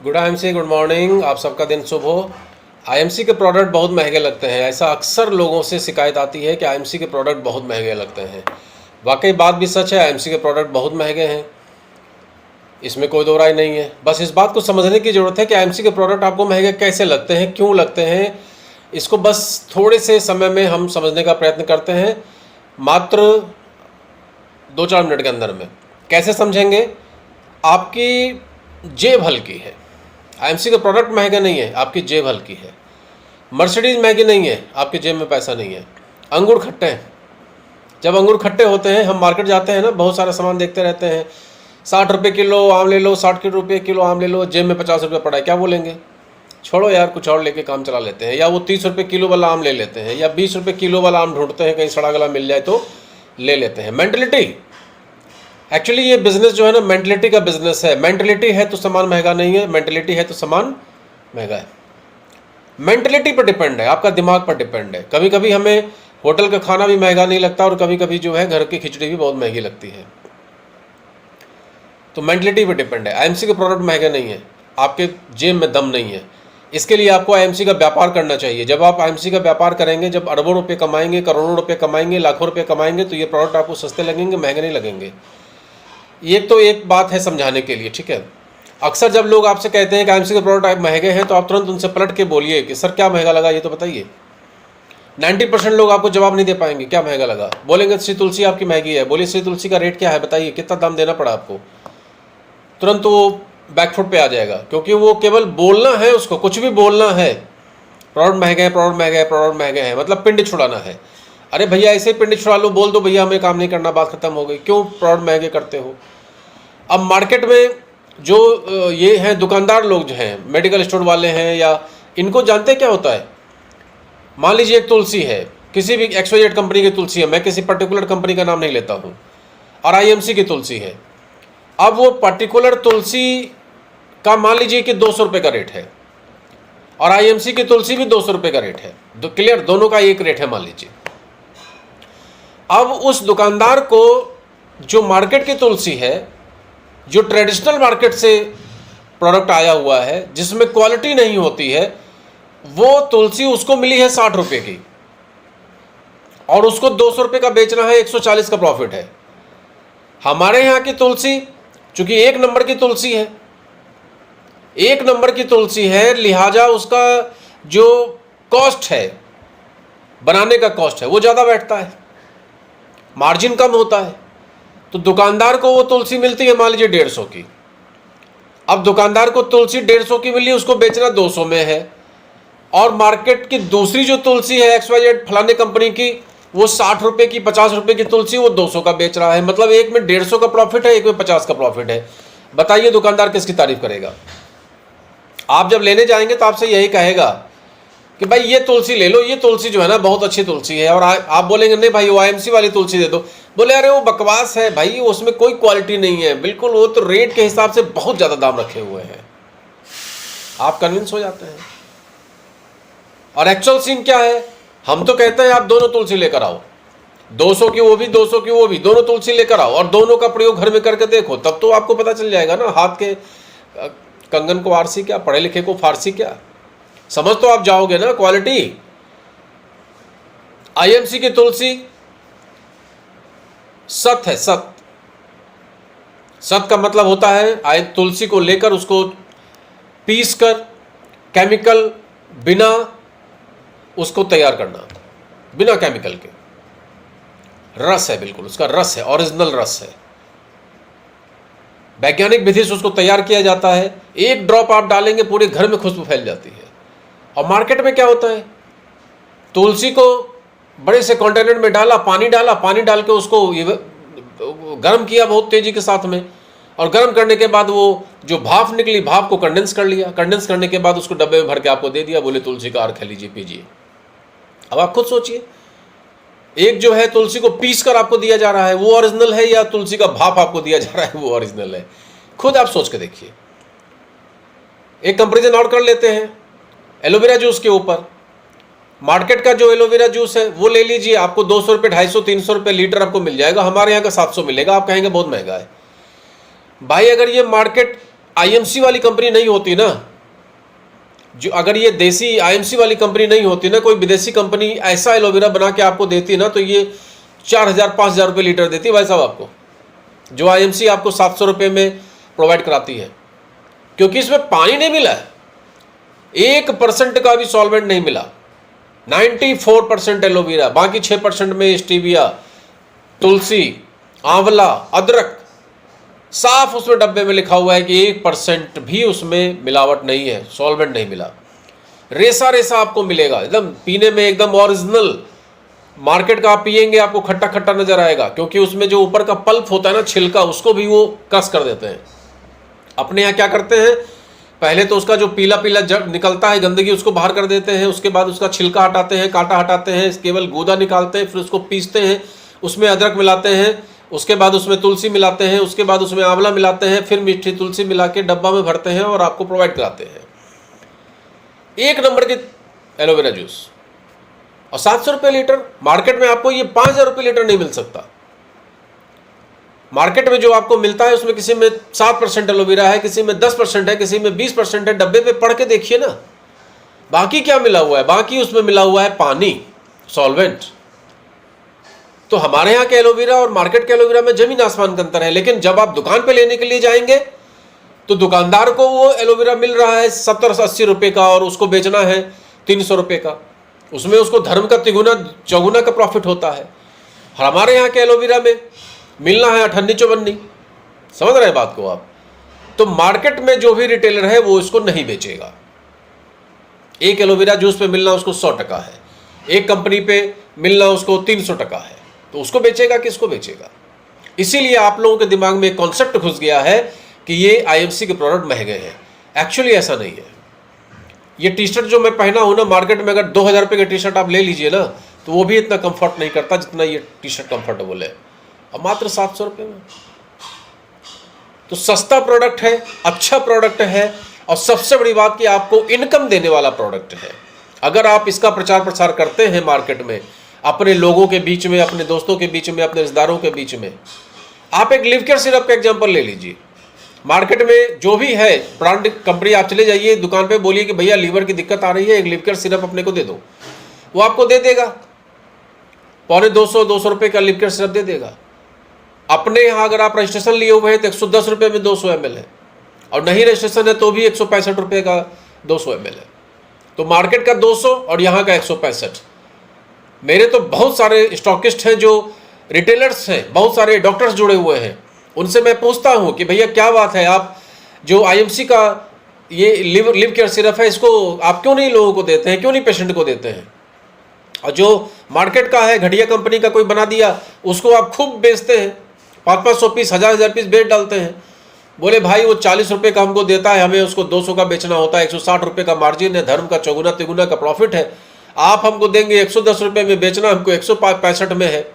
Good IMC, good morning. आप सबका दिन शुभ हो। आईएमसी के प्रोडक्ट बहुत महंगे लगते हैं, ऐसा अक्सर लोगों से शिकायत आती है कि आईएमसी के प्रोडक्ट बहुत महंगे लगते हैं। वाकई बात भी सच है, आईएमसी के प्रोडक्ट बहुत महंगे हैं, इसमें कोई दो राय नहीं है। बस इस बात को समझने की ज़रूरत है कि आईएमसी के प्रोडक्ट आपको महंगे कैसे लगते हैं, क्यों लगते हैं। इसको बस थोड़े से समय में हम समझने का प्रयत्न करते हैं, मात्र 2-4 मिनट के अंदर में। कैसे समझेंगे? आपकी जेब हल्की है। आईएमसी के प्रोडक्ट महंगे नहीं है, आपकी जेब हल्की है। मर्सिडीज़ महंगी नहीं है, आपकी जेब में पैसा नहीं है। अंगूर खट्टे हैं। जब अंगूर खट्टे होते हैं, हम मार्केट जाते हैं ना, बहुत सारा सामान देखते रहते हैं। 60 रुपये किलो आम ले लो, 60 रुपये किलो आम ले लो, जेब में 50 रुपये पड़ा है, क्या बोलेंगे? छोड़ो यार, कुछ और लेके काम चला लेते हैं। या वो 30 रुपये किलो वाला आम ले लेते हैं, या 20 रुपये किलो वाला आम ढूंढते हैं, कहीं सड़ा गला मिल जाए तो ले लेते हैं। मेंटलिटी, एक्चुअली ये बिजनेस जो है ना, मेंटलिटी का बिजनेस है। मेंटलिटी है तो सामान महंगा नहीं है, मेंटलिटी है तो सामान महंगा है। मेंटलिटी पर डिपेंड है, आपका दिमाग पर डिपेंड है। कभी कभी हमें होटल का खाना भी महंगा नहीं लगता, और कभी कभी जो है घर की खिचड़ी भी बहुत महंगी लगती है। तो मेंटलिटी पर डिपेंड है। आईएमसी के प्रोडक्ट महंगे नहीं है, आपके जेब में दम नहीं है। इसके लिए आपको आईएमसी का व्यापार करना चाहिए। जब आप आईएमसी का व्यापार करेंगे, जब अरबों रुपये कमाएंगे, करोड़ों रुपये कमाएंगे, लाखों रुपये कमाएंगे, तो ये प्रोडक्ट आपको सस्ते लगेंगे, महंगे नहीं लगेंगे। ये तो एक बात है समझाने के लिए, ठीक है। अक्सर जब लोग आपसे कहते हैं कि आईएमसी के प्रोडक्ट महंगे हैं, तो आप तुरंत उनसे पलट के बोलिए कि सर क्या महंगा लगा, ये तो बताइए। 90% लोग आपको जवाब नहीं दे पाएंगे क्या महंगा लगा। बोलेंगे श्री तुलसी आपकी महंगी है। बोलिए श्री तुलसी का रेट क्या है, बताइए कितना दाम देना पड़ा आपको। तुरंत वो बैकफुट पे आ जाएगा, क्योंकि वो केवल बोलना है, उसको कुछ भी बोलना है। प्रोडक्ट महंगे हैं, प्रोडक्ट महंगे हैं, प्रोडक्ट महंगे हैं, मतलब पिंड छुड़ाना है। अरे भैया ऐसे ही पिंड छुड़ा लो, बोल दो भैया हमें काम नहीं करना, बात खत्म हो गई। क्यों प्रोडक्ट महंगे करते हो? अब मार्केट में जो ये हैं दुकानदार लोग जो हैं, मेडिकल स्टोर वाले हैं, या इनको जानते क्या होता है। मान लीजिए एक तुलसी है, किसी भी XYZ कंपनी की तुलसी है, मैं किसी पर्टिकुलर कंपनी का नाम नहीं लेता हूँ, और आईएमसी की तुलसी है। अब वो पर्टिकुलर तुलसी का मान लीजिए कि 200 रुपये का रेट है, और आईएमसी की तुलसी भी 200 रुपये का रेट है। क्लियर, दोनों का एक रेट है मान लीजिए। अब उस दुकानदार को जो मार्केट की तुलसी है, जो ट्रेडिशनल मार्केट से प्रोडक्ट आया हुआ है, जिसमें क्वालिटी नहीं होती है, वो तुलसी उसको मिली है 60 रुपये की, और उसको 200 रुपये का बेचना है, 140 का प्रॉफिट है। हमारे यहाँ की तुलसी चूंकि 1 नंबर की तुलसी है, 1 नंबर की तुलसी है, लिहाजा उसका जो कॉस्ट है, बनाने का कॉस्ट है, वो ज़्यादा बैठता है, मार्जिन कम होता है। तो दुकानदार को वो तुलसी मिलती है मान लीजिए 150 की। अब दुकानदार को तुलसी 150 की मिली, उसको बेचना 200 में है, और मार्केट की दूसरी जो तुलसी है XYZ फलाने कंपनी की, वो 60 रुपये की, 50 रुपये की तुलसी वो 200 का बेच रहा है। मतलब एक में 150 का प्रॉफिट है, एक में 50 का प्रॉफिट है। बताइए दुकानदार किसकी तारीफ करेगा? आप जब लेने जाएंगे तो आपसे यही कहेगा कि भाई ये तुलसी ले लो, ये तुलसी जो है ना बहुत अच्छी तुलसी है। और आप बोलेंगे नहीं भाई वो आईएमसी वाली तुलसी दे दो। बोले अरे वो बकवास है भाई, उसमें कोई क्वालिटी नहीं है बिल्कुल, वो तो रेट के हिसाब से बहुत ज़्यादा दाम रखे हुए हैं। आप कन्विंस हो जाते हैं। और एक्चुअल सीन क्या है? हम तो कहते हैं आप दोनों तुलसी लेकर आओ, 200 की वो भी, 200 की वो भी, दोनों तुलसी लेकर आओ, और दोनों का प्रयोग घर में करके देखो, तब तो आपको पता चल जाएगा ना। हाथ के कंगन को आरसी क्या, पढ़े लिखे को फारसी क्या, समझ तो आप जाओगे ना क्वालिटी। आईएमसी की तुलसी सत है, सत। सत का मतलब होता है तुलसी को लेकर उसको पीस कर केमिकल बिना उसको तैयार करना, बिना केमिकल के। रस है, बिल्कुल उसका रस है, ओरिजिनल रस है। वैज्ञानिक विधि से उसको तैयार किया जाता है। एक ड्रॉप आप डालेंगे पूरे घर में खुशबू फैल जाती है। और मार्केट में क्या होता है, तुलसी को बड़े से कंटेनर में डाला, पानी डाल के उसको गर्म किया बहुत तेजी के साथ में, और गर्म करने के बाद वो जो भाप निकली, भाप को कंडेंस कर लिया, कंडेंस करने के बाद उसको डब्बे में भर के आपको दे दिया, बोले तुलसी का अर्क है, लीजिए पीजिए। अब आप खुद सोचिए, एक जो है तुलसी को पीस कर आपको दिया जा रहा है वो ओरिजिनल है, या तुलसी का भाप आपको दिया जा रहा है वो ओरिजिनल है? खुद आप सोच के देखिए। एक कंपेरिजन और कर लेते हैं एलोवेरा जूस के ऊपर। मार्केट का जो एलोवेरा जूस है वो ले लीजिए, आपको 200 रुपये, 250, 300 रुपये लीटर आपको मिल जाएगा। हमारे यहाँ का 700 मिलेगा, आप कहेंगे बहुत महंगा है। भाई अगर ये मार्केट आईएमसी वाली कंपनी नहीं होती ना, जो अगर ये देसी आईएमसी वाली कंपनी नहीं होती ना, कोई विदेशी कंपनी ऐसा एलोवेरा बना के आपको देती ना, तो ये 4,000 5,000 रुपये लीटर देती है भाई साहब आपको, जो आईएमसी आपको 700 रुपये में प्रोवाइड कराती है। क्योंकि इसमें पानी नहीं मिला है, 1% का भी सॉल्वेंट नहीं मिला, 94% एलोवेरा, बाकी 6% में स्टीविया, तुलसी, आंवला, अदरक, साफ उसमें डब्बे में लिखा हुआ है कि 1% भी उसमें मिलावट नहीं है, सॉल्वेंट नहीं मिला। रेसा रेसा आपको मिलेगा, एकदम पीने में एकदम ओरिजिनल। मार्केट का आप पिएंगे आपको खट्टा खट्टा नजर आएगा, क्योंकि उसमें जो ऊपर का पल्प होता है ना, छिलका, उसको भी वो कस कर देते हैं। अपने यहाँ क्या करते हैं, पहले तो उसका जो पीला पीला जड़ निकलता है गंदगी, उसको बाहर कर देते हैं, उसके बाद उसका छिलका हटाते हैं, कांटा हटाते हैं, केवल गूदा निकालते हैं, फिर उसको पीसते हैं, उसमें अदरक मिलाते हैं, उसके बाद उसमें तुलसी मिलाते हैं, उसके बाद उसमें आंवला मिलाते हैं, फिर मीठी तुलसी मिला के डब्बा में भरते हैं और आपको प्रोवाइड कराते हैं। 1 नंबर के एलोवेरा जूस, और 700 रुपये लीटर। मार्केट में आपको ये 5,000 रुपये लीटर नहीं मिल सकता। मार्केट में जो आपको मिलता है उसमें किसी में 7% एलोवेरा है, किसी में 10% है, किसी में 20% है। डब्बे पे पढ़ के देखिए ना, बाकी क्या मिला हुआ है, बाकी उसमें मिला हुआ है पानी, सॉल्वेंट। तो हमारे यहाँ के एलोवेरा और मार्केट के एलोवेरा में जमीन आसमान का अंतर है। लेकिन जब आप दुकान पे लेने के लिए जाएंगे तो दुकानदार को वो एलोवेरा मिल रहा है 70-80 रुपये का, और उसको बेचना है 300 रुपये का, उसमें उसको धर्म का तिगुना चौगुना का प्रॉफिट होता है। हमारे यहाँ के एलोवेरा में मिलना है 98-54, समझ रहे हैं बात को आप। तो मार्केट में जो भी रिटेलर है वो इसको नहीं बेचेगा। एक एलोवेरा जूस पे मिलना उसको 100 टका है, एक कंपनी पे मिलना उसको 300 टका है, तो उसको बेचेगा, किसको बेचेगा। इसीलिए आप लोगों के दिमाग में एक कॉन्सेप्ट घुस गया है कि ये आईएमसी के प्रोडक्ट महंगे हैं। एक्चुअली ऐसा नहीं है। ये टी शर्ट जो मैं पहना हूं ना, मार्केट में अगर 2,000 रुपये का टी शर्ट आप ले लीजिए ना, तो वो भी इतना कंफर्ट नहीं करता जितना ये टी शर्ट कंफर्टेबल है, और मात्र 700 रुपये में। तो सस्ता प्रोडक्ट है, अच्छा प्रोडक्ट है, और सबसे बड़ी बात कि आपको इनकम देने वाला प्रोडक्ट है। अगर आप इसका प्रचार प्रसार करते हैं मार्केट में, अपने लोगों के बीच में, अपने दोस्तों के बीच में, अपने रिश्तेदारों के बीच में। आप एक लिव केयर सिरप का एग्जाम्पल ले लीजिए। मार्केट में जो भी है ब्रांड कंपनी, आप चले जाइए दुकान पे, बोलिए कि भैया लीवर की दिक्कत आ रही है, एक लिव केयर सिरप अपने को दे दो, वो आपको दे देगा। 250-200 रुपये का लिव केयर सिरप दे देगा। अपने यहाँ अगर आप रजिस्ट्रेशन लिए हुए हैं तो 110 रुपये में 200 ml है, और नहीं रजिस्ट्रेशन है तो भी 165 रुपये का 200 ml है। तो मार्केट का 200 और यहाँ का 165। मेरे तो बहुत सारे स्टॉकिस्ट हैं जो रिटेलर्स हैं, बहुत सारे डॉक्टर्स जुड़े हुए हैं, उनसे मैं पूछता हूँ कि भैया क्या बात है, आप जो आईएमसी का ये लिव केयर सिरप है, इसको आप क्यों नहीं लोगों को देते हैं, क्यों नहीं पेशेंट को देते हैं। और जो मार्केट का है, घटिया कंपनी का कोई बना दिया, उसको आप खूब बेचते हैं, 500-500 पीस, 1000-1000 पीस बेच डालते हैं। बोले भाई वो 40 रुपये का हमको देता है, हमें उसको 200 का बेचना होता है, 160 रुपये का मार्जिन है, धर्म का चौगुना तिगुना का प्रॉफिट है। आप हमको देंगे 110 रुपये में, बेचना हमको 165 में है,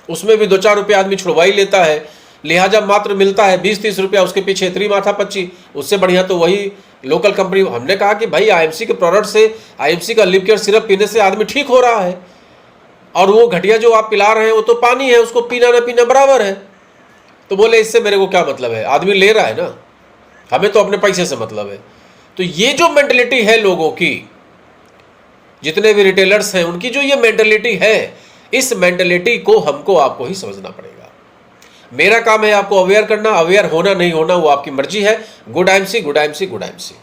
उसमें भी 2-4 रुपये आदमी छुड़वा ही लेता है, लिहाजा मात्र मिलता है 20-30 रुपया, उसके पीछे इतनी माथा पच्ची। उससे बढ़िया तो वही लोकल कंपनी। हमने कहा कि भाई आईएमसी के प्रोडक्ट से, आईएमसी का लिव केयर सिरप पीने से आदमी ठीक हो रहा है, और वो घटिया जो आप पिला रहे हैं वो तो पानी है, उसको पीना ना पीना बराबर है। तो बोले इससे मेरे को क्या मतलब है, आदमी ले रहा है ना, हमें तो अपने पैसे से मतलब है। तो ये जो मेंटलिटी है लोगों की, जितने भी रिटेलर्स हैं उनकी जो ये मेंटलिटी है, इस मेंटलिटी को हमको आपको ही समझना पड़ेगा। मेरा काम है आपको अवेयर करना, अवेयर होना नहीं होना वो आपकी मर्जी है। Good IMC, good IMC, good IMC.